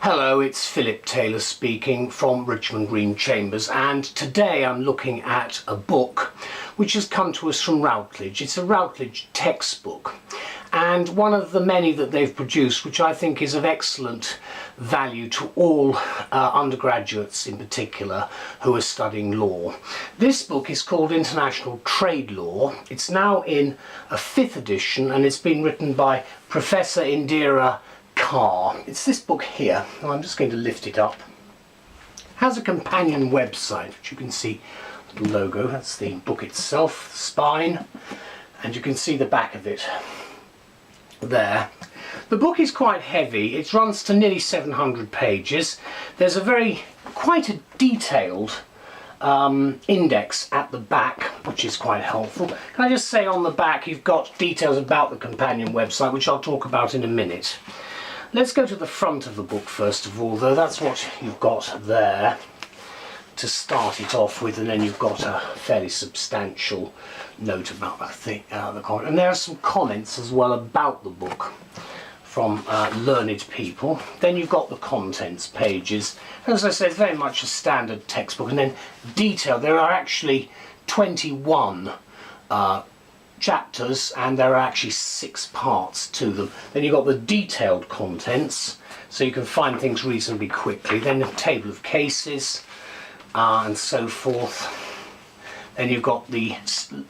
Hello, it's Philip Taylor speaking from Richmond Green Chambers, and today I'm looking at a book which has come to us from Routledge. It's a Routledge textbook, and one of the many that they've produced which I think is of excellent value to all undergraduates in particular who are studying law. This book is called International Trade Law. It's now in a 5th edition and it's been written by Professor Indira Carr. It's this book here, and I'm just going to lift it up. It has a companion website, which you can see the logo. That's the book itself, the spine, and you can see the back of it there. The book is quite heavy. It runs to nearly 700 pages. There's quite a detailed index at the back, which is quite helpful. Can I just say on the back you've got details about the companion website, which I'll talk about in a minute. Let's go to the front of the book first of all, though. That's what you've got there to start it off with, and then you've got a fairly substantial note about that thing, the comment. And there are some comments as well about the book from learned people. Then you've got the contents pages. As I said, it's very much a standard textbook, and then detailed. There are actually 21 chapters, and there are actually 6 parts to them. Then you've got the detailed contents, so you can find things reasonably quickly. Then a table of cases and so forth. Then you've got the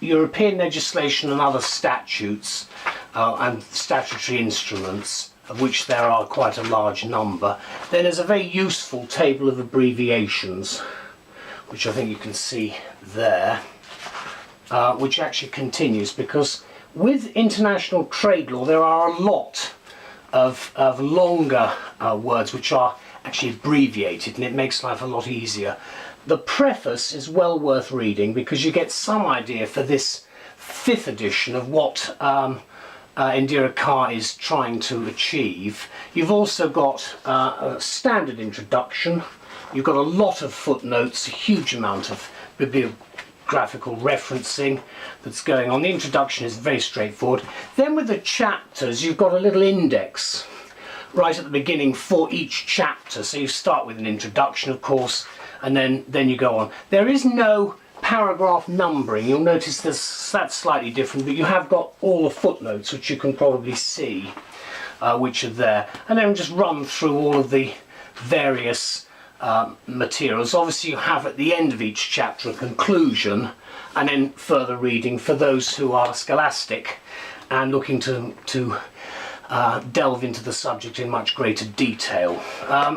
European legislation and other statutes and statutory instruments, of which there are quite a large number. Then there's a very useful table of abbreviations, which I think you can see there. Which actually continues, because with international trade law there are a lot of longer words which are actually abbreviated, and it makes life a lot easier. The preface is well worth reading because you get some idea for this 5th edition of what Indira Carr is trying to achieve. You've also got a standard introduction. You've got a lot of footnotes, a huge amount of bibliographical referencing that's going on. The introduction is very straightforward. Then with the chapters you've got a little index right at the beginning for each chapter. So you start with an introduction, of course, and then you go on. There is no paragraph numbering. You'll notice that's slightly different, but you have got all the footnotes, which you can probably see, which are there. And then just run through all of the various materials. Obviously you have at the end of each chapter a conclusion, and then further reading for those who are scholastic and looking to delve into the subject in much greater detail.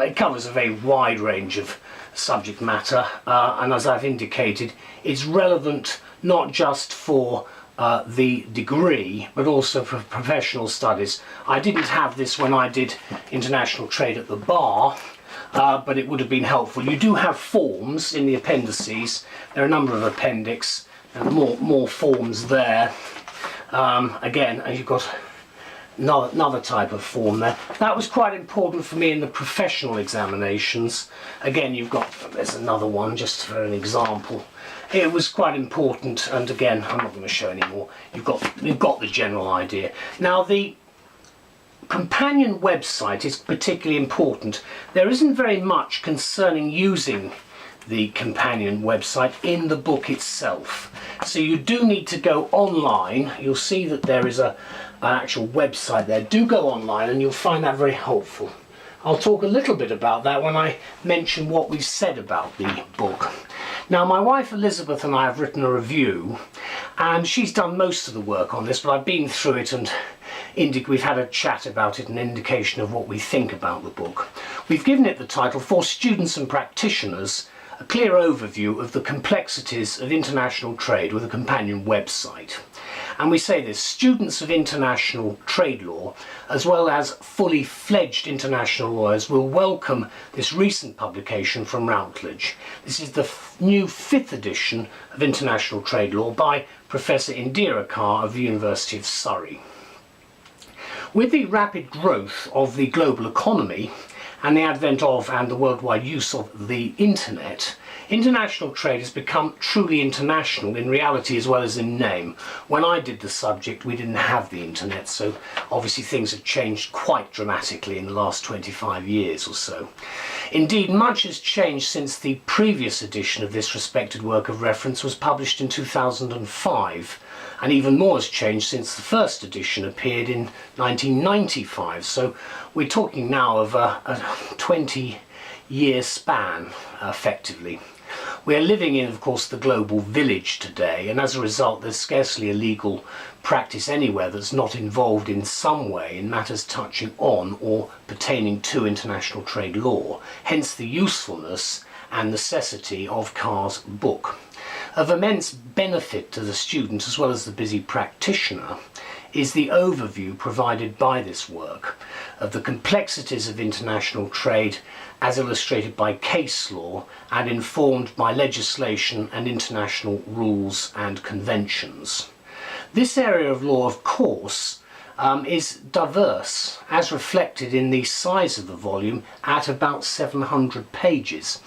It covers a very wide range of subject matter, and as I've indicated, it's relevant not just for the degree but also for professional studies. I didn't have this when I did international trade at the bar, but it would have been helpful. You do have forms in the appendices. There are a number of appendix and more forms there. Again, you've got another type of form there. That was quite important for me in the professional examinations. Again, there's another one just for an example. It was quite important, and again, I'm not going to show any more. You've got the general idea. Now, the companion website is particularly important. There isn't very much concerning using the companion website in the book itself, so you do need to go online. You'll see that there is an actual website there. Do go online and you'll find that very helpful. I'll talk a little bit about that when I mention what we've said about the book. Now, my wife Elizabeth and I have written a review, and she's done most of the work on this, but I've been through it and we've had a chat about it, an indication of what we think about the book. We've given it the title, For Students and Practitioners, a clear overview of the complexities of international trade with a companion website. And we say this: students of international trade law, as well as fully fledged international lawyers, will welcome this recent publication from Routledge. This is the new 5th edition of International Trade Law by Professor Indira Carr of the University of Surrey. With the rapid growth of the global economy and the advent of and the worldwide use of the internet, International trade has become truly international in reality as well as in name. When I did the subject, we didn't have the internet, so obviously things have changed quite dramatically in the last 25 years or so. Indeed, much has changed since the previous edition of this respected work of reference was published in 2005, and even more has changed since the first edition appeared in 1995, so we're talking now of a 20-year span, effectively. We are living in, of course, the global village today, and as a result there's scarcely a legal practice anywhere that's not involved in some way in matters touching on or pertaining to international trade law, hence the usefulness and necessity of Carr's book. Of immense benefit to the student as well as the busy practitioner is the overview provided by this work of the complexities of international trade as illustrated by case law and informed by legislation and international rules and conventions. This area of law, of course, is diverse, as reflected in the size of the volume at about 700 pages.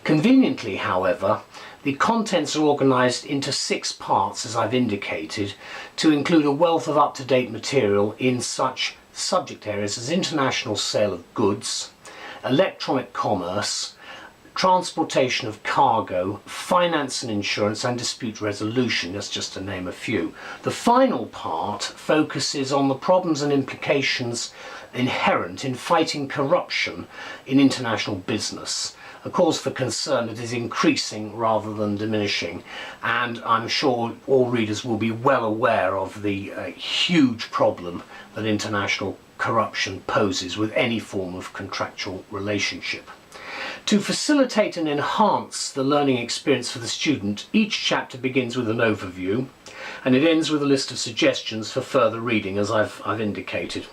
Conveniently, however, the contents are organised into 6 parts, as I've indicated, to include a wealth of up-to-date material in such subject areas as international sale of goods, electronic commerce, transportation of cargo, finance and insurance, and dispute resolution, that's just to name a few. The final part focuses on the problems and implications inherent in fighting corruption in international business, a cause for concern that is increasing rather than diminishing, and I'm sure all readers will be well aware of the huge problem that international corruption poses with any form of contractual relationship. To facilitate and enhance the learning experience for the student, each chapter begins with an overview and it ends with a list of suggestions for further reading, as I've indicated.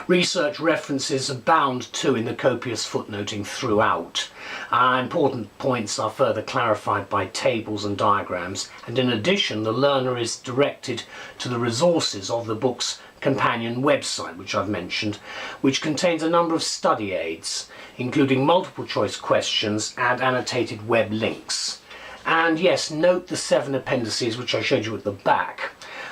Research references abound too in the copious footnoting throughout. Important points are further clarified by tables and diagrams, and in addition the learner is directed to the resources of the book's companion website, which I've mentioned, which contains a number of study aids, including multiple choice questions and annotated web links. And yes, note the 7 appendices which I showed you at the back.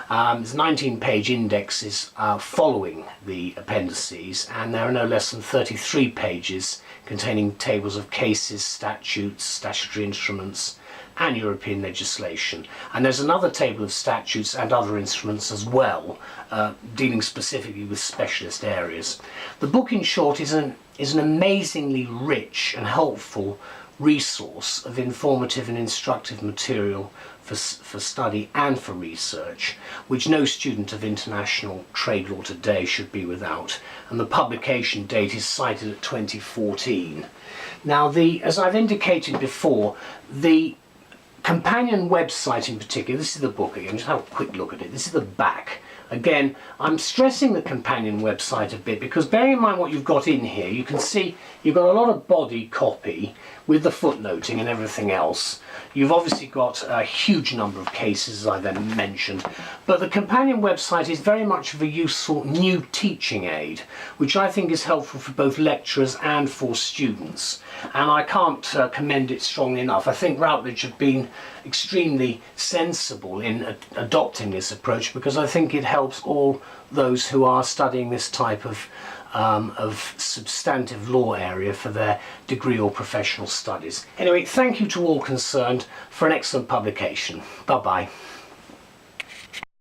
There's 19-page indexes following the appendices, and there are no less than 33 pages containing tables of cases, statutes, statutory instruments and European legislation. And there's another table of statutes and other instruments as well, dealing specifically with specialist areas. The book, in short, is an amazingly rich and helpful resource of informative and instructive material for study and for research, which no student of international trade law today should be without, and the publication date is cited at 2014. Now, as I've indicated before, the companion website in particular, this is the book again, just have a quick look at it, this is the back. Again, I'm stressing the companion website a bit because bearing in mind what you've got in here, you can see you've got a lot of body copy with the footnoting and everything else. You've obviously got a huge number of cases, as I then mentioned, but the companion website is very much of a useful new teaching aid, which I think is helpful for both lecturers and for students. And I can't commend it strongly enough. I think Routledge have been extremely sensible in adopting this approach, because I think it helps all those who are studying this type of substantive law area for their degree or professional studies. Anyway, thank you to all concerned for an excellent publication. Bye-bye.